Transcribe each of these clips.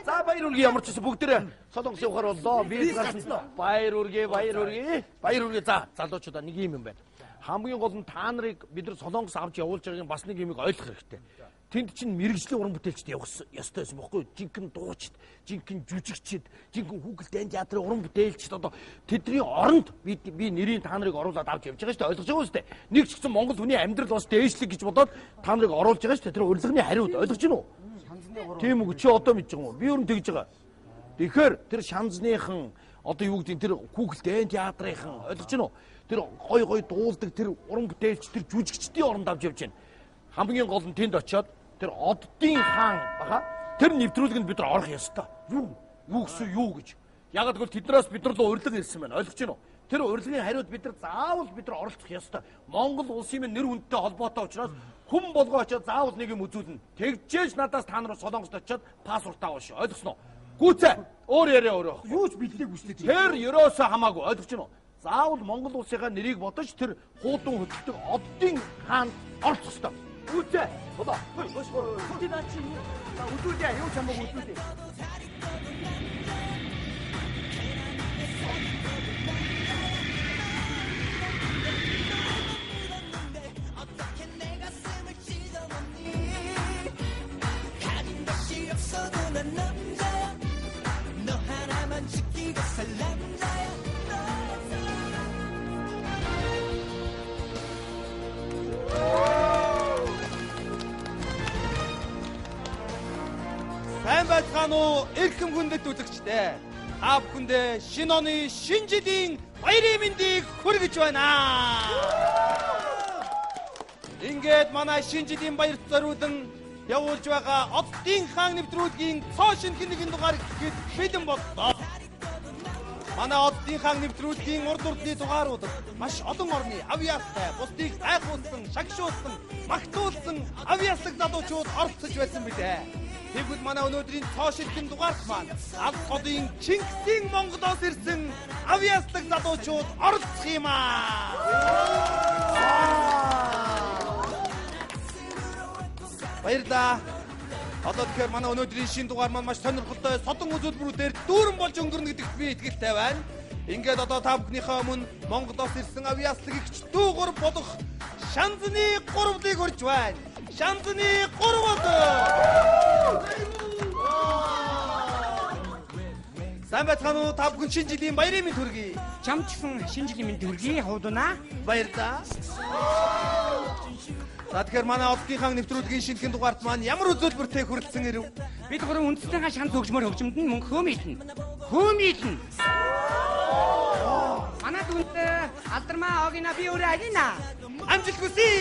За баяр үргээ ямар ч гэсэн бүгдээрээ солонгос явахаар боллоо. Би баяр үргээ. За залуучуудаа нэг юм байна. Хамгийн гол нь та нарыг бид нар солонгос авч явуулж байгааг бас нэг юмыг ойлгох хэрэгтэй. Тэнд чинь мэрэгжлийн уран бүтээлчд явах ёстой байсан бохгүй юу? Жинхэнэ дуугчид, жинхэнэ жүжигчид, жинхэнэ хүүхэл дайн театрын уран бүтээлчд одоо тэдний оронд би нэрийг та нарыг оруулаад авч явж байгаа шүү дээ. Ойлгож байгаа шүү дээ. Нэг ч гэсэн Монгол хүний амьдрал бас дээшлэг гэж бодоод та нарыг оруулж байгаа шүү дээ. Тэр урилганы хариуд ойлгож байна уу? Тийм үг чи одоо мэдж байгаа юм уу? Би өөрөө тэгж байгаа. Тэгэхээр тэр шанзныхан одоо юу гэдэг тэр хүүхэл дайн театрынхан ойлгож байна уу? Тэр гой дуулдаг тэр уран бүтээлч тэр жүжигчдийн оронд авч явж байна. Хамгийн гол нь тэнд очиод тэр оддын хаан баха тэр нэвтрүүлгэнд бид нар орох ёстой. Юу гэсэн юу гэж. Яг л тэднээс бид нар л урилга ирсэн байна. Ойлгож байна уу? Тэр урилгын хариуд бид нар заавал бид нар оролцох ёстой. Монгол улсын нэр хүндтэй холбоотой учраас хүн болгоо очиод заавал нэг юм үзүүлнэ. Тэгжээж надаас та нар солонгост очиод паспорт авах шүү. Ойлгосноо? Гүцээ. Өөр яриа өөрөө. Юу ч бэлдээгүй шүү дээ. Тэр ерөөсөө хамаагүй. Ойлгож байна уу? Заавал Монгол улсынхаа нэрийг бодож тэр хуудан хөдөлдөг оддын хаан оролцох ёстой. Үгүй болоо. Үгүй наа чи. Үгүй юу ч хамаагүй үгүй. 너 하나만 지키고 살 남자야. Сайн байцгаана уу эрхэм хүндэт үзэгчдээ. Та бүхэндээ шинэ оны шинэ жилийн баярын мэндийг хүргэж байна. Ингээд манай шинэ жилийн баярт зориулан явуулж байгаа оддын хаан нэвтрүүлгийн цоо шинэ нэгэн дугаар гэхэд бэлэн боллоо. Манай оддын хаан нэвтрүүлгийн урд урдны дугааруудад маш олон орны авьяастай, бусдыг айхуулсан, шагшуулсан, магтуулсан авьяаслаг залуучууд оролцож байсан билээ. Тэгвэл манай өнөөдрийн цоо шинэ дугаарт маань алс хотын Чингисийн Монголоос ирсэн авьяаслаг залуучууд оролцох юм аа. Баярлалаа. Одоо тэгэхээр манай өнөөдрийн шинэ дугаар маань маш сонирхолтой содон үзүүлбэрүүдээр дүүрэн болж өнгөрнө гэдэгт би итгэлтэй байна. Ингээд одоо та бүхнийхээ өмнө Монголоос ирсэн авьяаслаг игч дүүгөр болох Шанзны 3-ыг хүрж байна. Шанзны 3. Сайн байцгаана уу? Та бүхэн шинэ жилийн баярын мэнд хүргэе. Чамд гэсэн шинэ жилийн мэнд хүргэе. Хавдуна. Баярлалаа. За тэгэхээр манай оддын хаан нэвтрүүлгийн шинэхэн дугаарт маань ямар үзүүлбэртэй хүрэлцэн ирэв? Бид гурван үндэстэнхаа шанс хөгжмөр хөгжмөнд нь мөнгө хөөмилнэ. Манай дүнд алдармаа огина би өөрөө алина. Амжилт хүсье.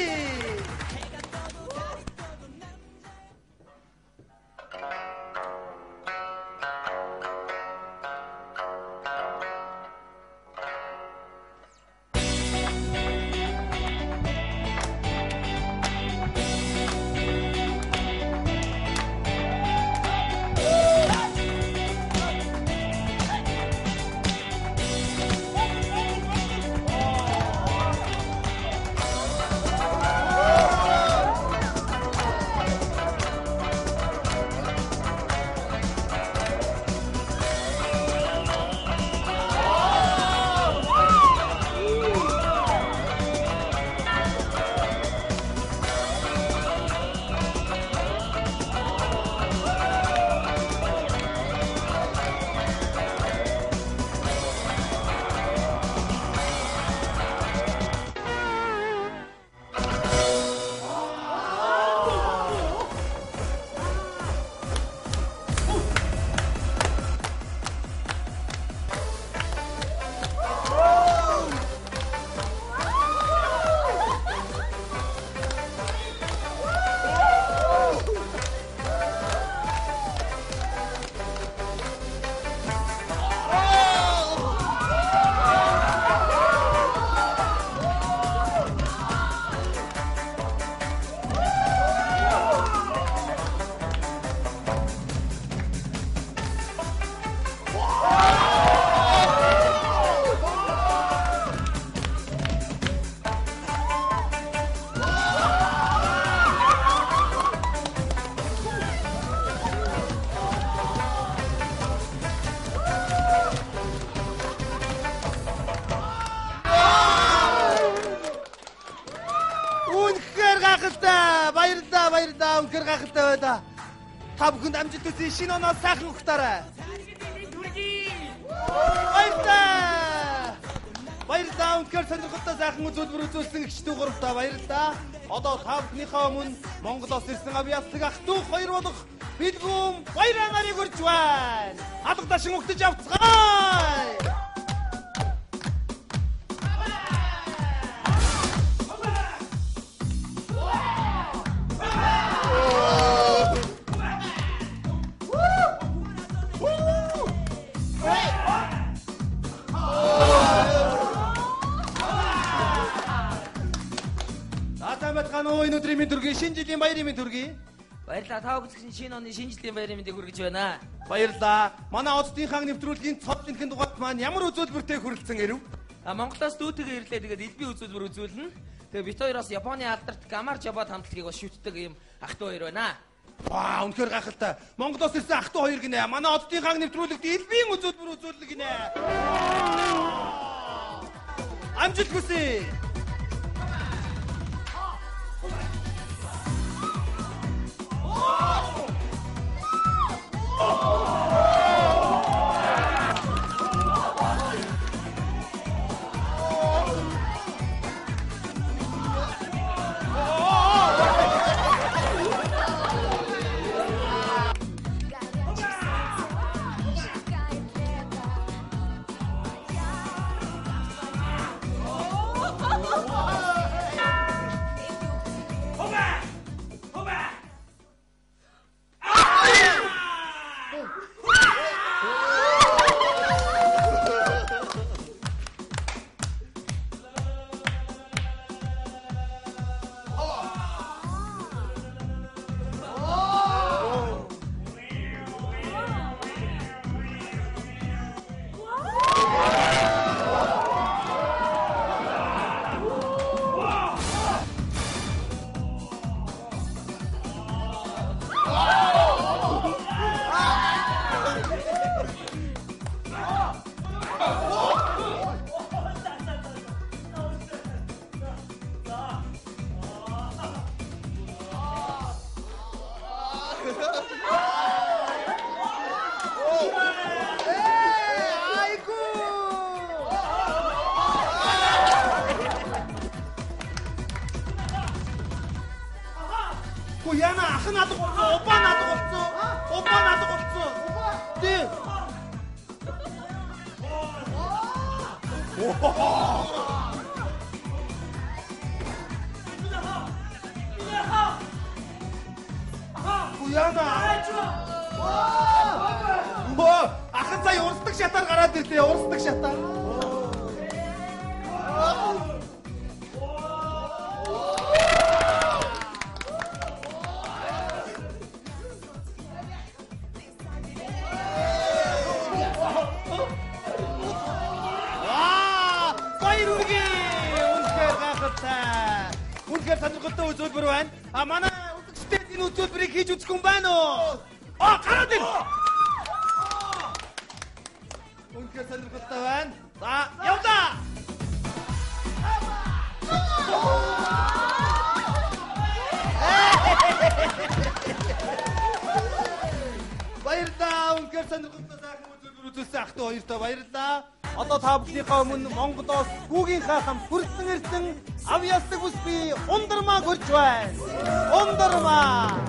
баярлалаа. Үнэхээр гайхалтай байлаа. Та бүхэнд амжилт хүсье. Шинэ оноо сайхан өгтөөрэй. Баярлалаа. Баярлалаа. Үнэхээр сонирхолтой сайхан үзүүлбэр үзүүлсэн эгч дүү гуравтаа баярлалаа. Одоо та бүхнийхээ өмнө Монголоос ирсэн авьяасдаг ах дүү хоёр болох Билгүм баяраа нарыг хүрч байна. Алгадаа шингүгтэж авцгаая. Өнөөдрийн минь төргий, шинэ жилийн баярын минь төргий. Баярлалаа. Та бүхэн шинэ оны шинэ жилийн баярын мэндийг хүргэж байна. Баярлалаа. Манай Оддын хаан нэвтрүүлгийн цог тэнхэн дугаарт маань ямар үзүүлбэртэй хүрэлцэн ирэв? Монголоос дүүтэйгээ ирлээ. Тэгээд элбэг үзүүлбэр үзүүлнэ. Тэгээд бит хоёроос Японы алдарт Гамар Жабад хамтлагийг бас шүтдэг юм ах トゥ хоёр байна. Ваа, үнэхээр гайхалтай. Монголоос ирсэн ах トゥ хоёр гинэ. Манай Оддын хаан нэвтрүүлэгт элбэг үзүүлбэр үзүүлнэ гинэ. Амжилт хүсье. Яна ах надад болцсон, опа надад болцсон. Опа надад болцсон. Тий. Яна. Ах цаа урсдаг шатаар гараад ирлээ. Урсдаг шатаар. Үнэхээр сонирхолтой үзүүлбэр байна. Манай үзэгчдээ энэ үзүүлбэрийг хийж үзэх хүн байна уу? Гараад ир. Үнэхээр сонирхолтой байна. За, явлаа. Баярлалаа. Үнэхээр сонирхолтой сайхан үзүүлбэр үзүүлсэн ах トゥ хоёртоо баярлалаа. Одоо та бүхнийхээ өмнө Монголоос хүүгийнхаа хамт хүрсэн ирсэн авьяасдаг бүс би ундармаа хүрч байна. Ундармаа.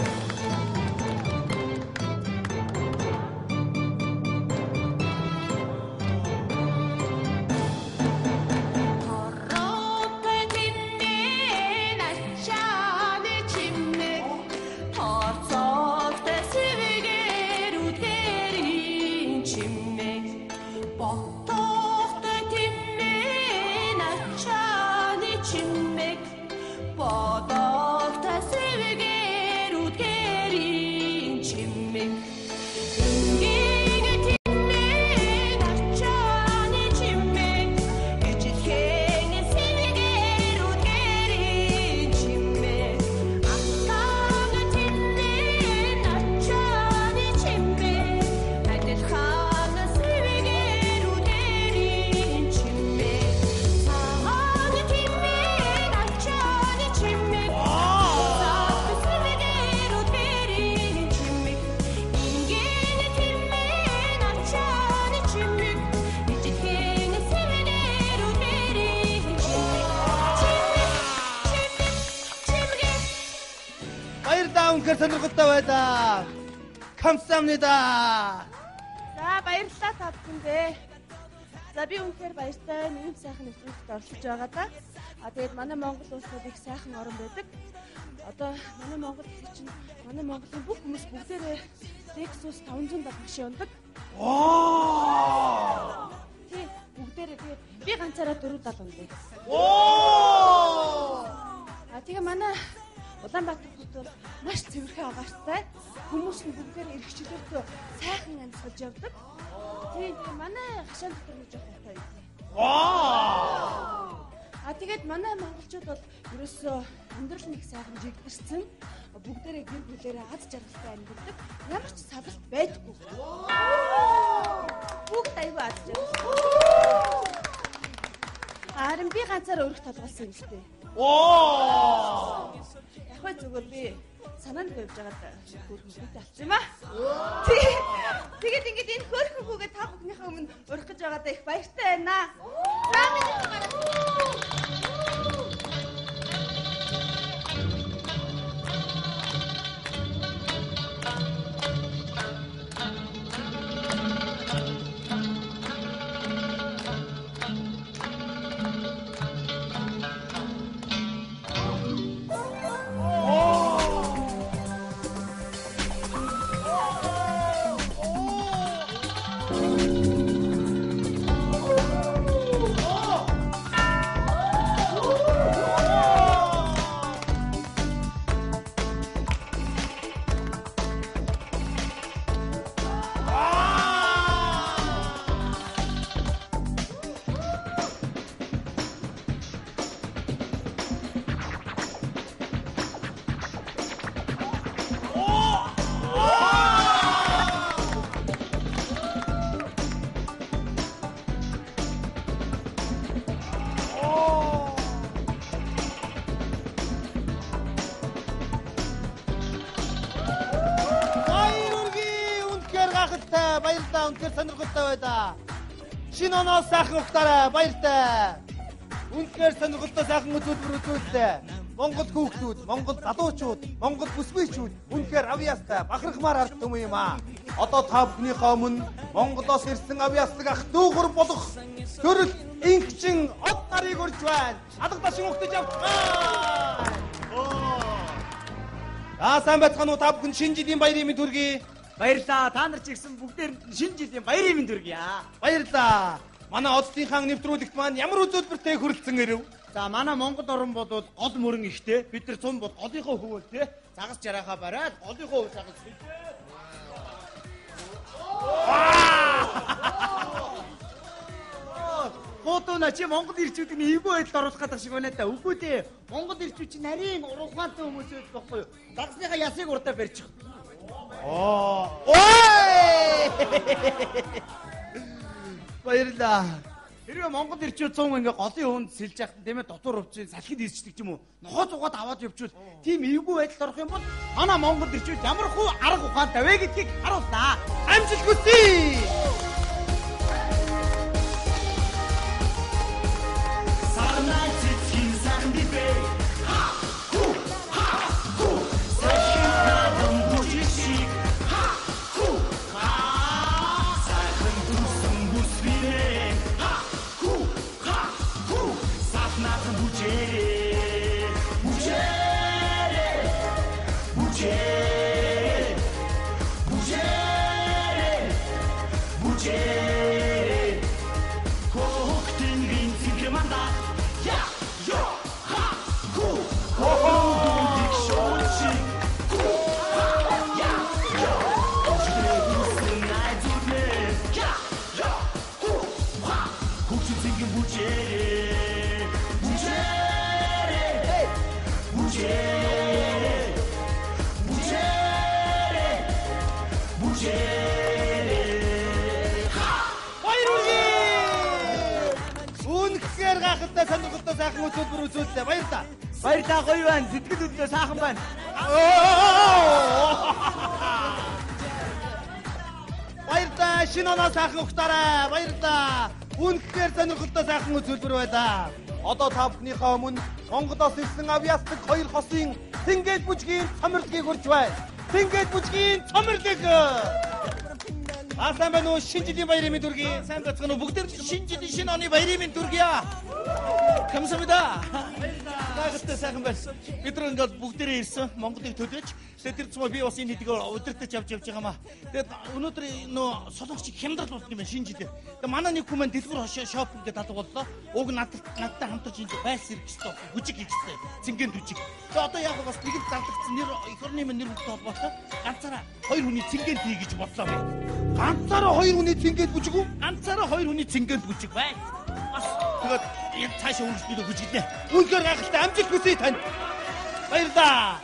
Бодох та сэвгэр үтгэр үнэхээр сонирхолтой байлаа. Камсамнида. За баярлалаа та бүхэндээ. За би үнэхээр баяртай нэм сайхан нэвтрүүлэгт оролцож байгаа да. Тэгээд манай Монгол улс бол их сайхан орн байдаг. Одоо манай Монгол гэх чинь манай Монголын бүх хүмүүс бүгдээрээ Lexus 500 машин ундаг. Тий, бүгдээрээ би ганцаараа 470 ундаг. Тэгээ манай Улаанбаатар хотод бол маш цэвэрхэн агаартай. Хүмүүс нь бүгдээрээ эрхчлөлтөө сайхан амьсгалж явдаг. Тийм манай хашаан дотор нэг жоох хуртай. Тэгээд манай монголчууд бол ерөөсөө амьдрал нэг сайхан жигдэрсэн. Бүгдээрээ гэр бүлээрээ аз жаргалтай амьдардаг. Ямар ч савлт байдаггүй. Бүгд аюу аз жаргалтай. Харин би ганцаараа өргөх толгойлсон юм шүү дээ. Яг зүгээр би санаанд тавьж байгаад хөөрхөн хүүтэй авчих юм аа. Тэгээд ингээд энэ хөөрхөн хүүгээ та бүхнийхээ өмнө урих гэж байгаадаа их баяртай байна. За миний гараа. Баярлалаа үнэхээр сонирхолтой байлаа. Шинэ оноос сайхан ухтаарай баяртай. Үнэхээр сонирхолтой сайхан үзүүлбэр үзүүллээ. Монгол хүүхдүүд, Монгол залуучууд, Монгол бүсгүйчүүд үнэхээр авьяастай бахархмаар харагдсан юм аа. Одоо та бүхнийхээ өмнө Монголоос ирсэн авьяаслаг ах дүүгэр болох төрөл инхчин од нарыг урьж байна. Алга дашин ухтаж явцгаа. Сайн байцгаана уу та бүхэн шинэ жилийн баярын мэнд хүргэе. Баярлаа. Та нар ч ихсэн бүгдээр шинэ жилийн баярын мэнд хүргье. Баярлаа. Манай Оддын хаан нэвтрүүлэгт маань ямар үзүүлбэртэй хүрэлцэн ирэв? За манай Монгол орн бол гол мөрөн ихтэй. Бид нар цум бол голынхоо хөвөл те. Загас жарахаа бараад голынхоо хөвөл загас. Фотона чи Монгол ирчүүдийн эвгүй байдалд оруулах гэдэг шиг байна да. Үгүй дээ. Монгол ирчүүд чи нарийн ухаантай хүмүүс байхгүй юу? Загасныхаа ясыг урдаа барьчих. Баярлаа. Хэрвээ Монгол ирчүүд 100 ингээ голын хөөнд сэлж яхад тийм ээ дотор өвчин салхид ирчдэг юм уу? Нохоо зугаад аваад явчвал тийм эвгүй байдалд орох юм бол манай Монгол ирчүүд ямар хуу арга ухаантай вэ гэдгийг харуулнаа. Амжилт хүсье. Сонирхолтой сайхан үзүүлбэр үзүүллээ. Баярлалаа. Баярлалаа гоё байна. Сэтгэл хөдлөө сайхан байна. Баярлалаа. Шинэ оноо сайхан ухтаарай. Баярлалаа. Үнэхээр сонирхолтой сайхан үзүүлбэр байлаа. Одоо та бүхнийхээ өмнө Монголоос ирсэн авьяаслаг хоёр хосын Тэнгээд бүжгийн цомрлогийг хүрч байна. Тэнгээд бүжгийн цомрлог. Сайн байна уу? Шинэ жилийн баярын мэнд хүргэе. Сайн бацгаана уу? Бүгд шинэ жилийн шинэ оны баярын мэнд хүргэе. Камсамида. Гайхалтай сайхан байна. Бид нар ингээд бүгдээрээ ирсэн. Монголыг төдөөж. Тэгээд тэр цэцмээ би бас энэ хэдийг удирдах явж байгаамаа. Тэгээд өнөөдөр нөө солонгочийг хямдрал болсон юм байна шинэ жилээр. Тэгээд манай нэг хүмүүс дэлгүүр шоп гэдэг алга боллоо. Уг надтай хамтарч энэ байс хэрэгжтэй бүжиг хийжтэй. Цингийн бүжиг. Тэгээд одоо яг бас нэг зарлагдсан нэр эх орны нэр хүнтэй холбоотой ганцаараа хоёр хүний цингийн хий гэж бодлоо. Ганцаараа хоёр хүний цингээд бүжиг үү? Ганцаараа хоёр хүний цингээд бүжиг бай. Бас тэгээд яг цаашаа үргэлжлүүлээ бүжиглээ. Үнэхээр гайхалтай амжилт хүсье танд. Баярлалаа.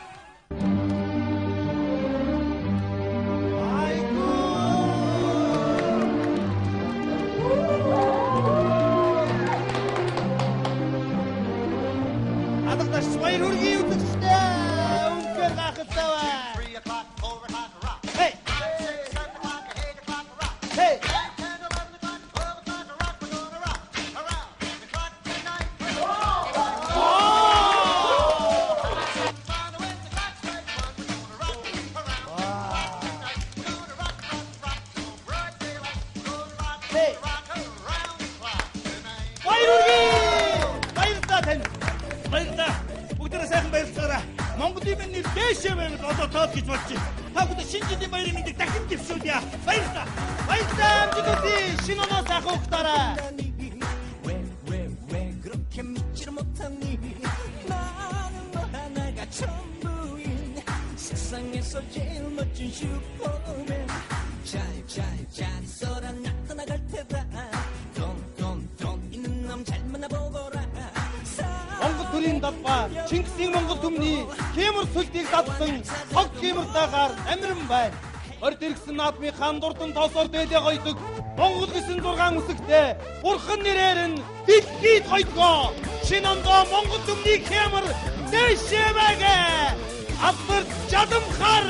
Адагдаж баяр хүргэе үзэгчдээ. Үнэхээр гайхалтай байна. Монголын нэр дэшээ байгаад одоо тоод гэж болж байна. Та бүхэн шинэ жилийн баярын мэндийг дахин дэвшүүлье. Баярлалаа. Баярлалаа амжилт хүсье. Шинэ оноо сайхан ухтаарай. 그렇게 믿지를 못하니 나는 너 하나가 전부인 세상에서 제일 멋진 슈퍼맨 잘 있어라 나타나갈 테다 돈 있는 놈 잘 만나보거라 Монгол төрийн далбаа Чингисийн Монгол түмний Кемер сүлтийг дадсан цог Кемертайгаар амиран байна. Орд иргсэн наадмын хаан дурдан тоосоор дээлээ гойдог Монгол гэсэн 6 үсэгтэй бурхан нэрээр нь дэлхийд гойдгоо. Шинэ ондоо Монгол түмний Кемер дэшээ байгаа. Авбар жадамхаар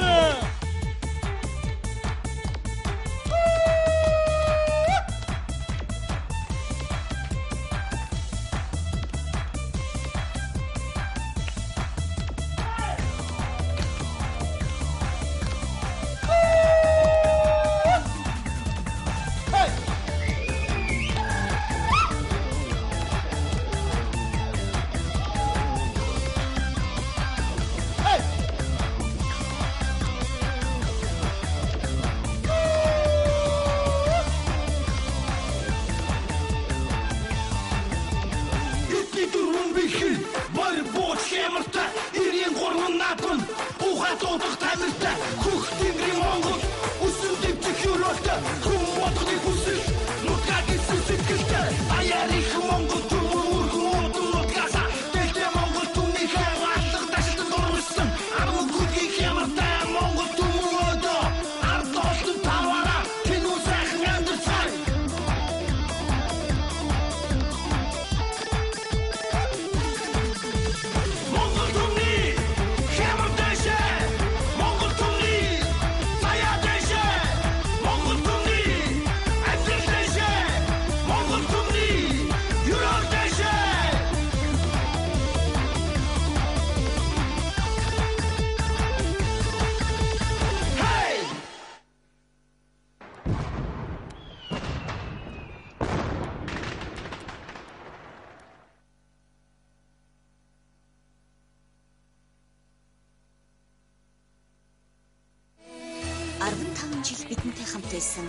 жил бидэнтэй хамт байсан